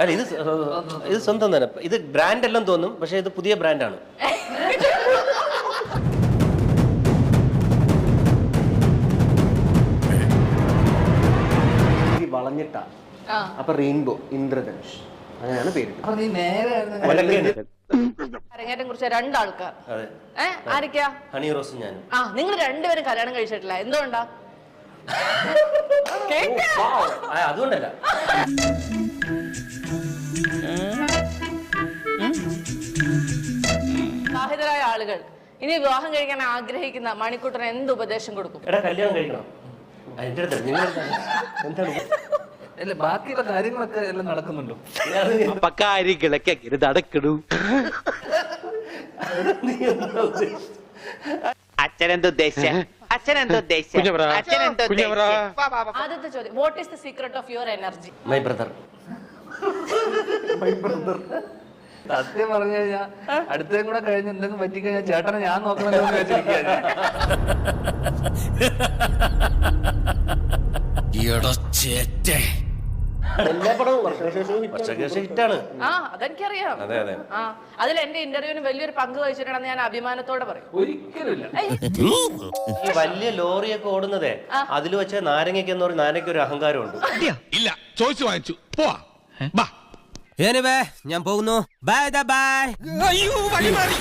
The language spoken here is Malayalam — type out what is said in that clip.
അല്ല ഇത് സ്വന്തം തന്നെ. ഇത് ബ്രാൻഡ് എല്ലാം തോന്നും, പക്ഷെ ഇത് പുതിയ ബ്രാൻഡാണ്. വളഞ്ഞിട്ട അപ്പൊ റെയിൻബോ, ഇന്ദ്രധനുഷ്, അങ്ങനെയാണ് പേര്. അരങ്ങേറ്റം കുറിച്ച് രണ്ടാൾക്കാർ. ആരൊക്കെയാ? ഹണി റോസും ഞാനും. നിങ്ങൾ രണ്ടുപേരും കല്യാണം കഴിച്ചിട്ടില്ല, എന്തുകൊണ്ടാ? അതുകൊണ്ടല്ല, വിവാഹിതരായ ആളുകൾ ഇനി വിവാഹം കഴിക്കാൻ ആഗ്രഹിക്കുന്ന മണിക്കൂട്ടന് എന്ത് ഉപദേശം കൊടുക്കും? എടാ കല്യാണം കഴിക്കണം. അല്ല, ബാക്കിയുള്ള കാര്യങ്ങളൊക്കെ എല്ലാം നടക്കുന്നുണ്ടോ? അപ്പൊ കാര്യങ്ങളൊക്കെ നടക്കണു. ആദ്യത്തെ ചോദ്യം, what is the secret of your energy? My brother. സത്യം പറഞ്ഞു കഴിഞ്ഞാൽ അടുത്തേം കൂടെ കഴിഞ്ഞ് എന്തെങ്കിലും പറ്റിക്കഴിഞ്ഞാൽ ചേട്ടനെ ഞാൻ നോക്കണല്ലോ എന്ന് വെച്ചിരിക്കുകയാണ്. എല്ലാ പടവും വർഷശേഷം ഹിറ്റാണ്. അതെനിക്കറിയാം. അതിൽ എന്റെ ഇന്റർവ്യൂവിന് വലിയൊരു പങ്ക് വഹിച്ചിട്ടുണ്ടെന്ന് ഞാൻ അഭിമാനത്തോടെ പറയും. ഒരിക്കലുമില്ല. ഈ വലിയ ലോറിയൊക്കെ ഓടുന്നതേ അതിൽ വെച്ച നാരങ്ങയ്ക്ക് എന്ന് പറഞ്ഞ നാരങ്ങയ്ക്ക് ഒരു അഹങ്കാരമുണ്ട്. ഇല്ല, ചോദിച്ചു വാങ്ങിച്ചു. പോവാ. ഞാൻ പോകുന്നു. Bye bye. അയ്യോ, വഴി മാറി.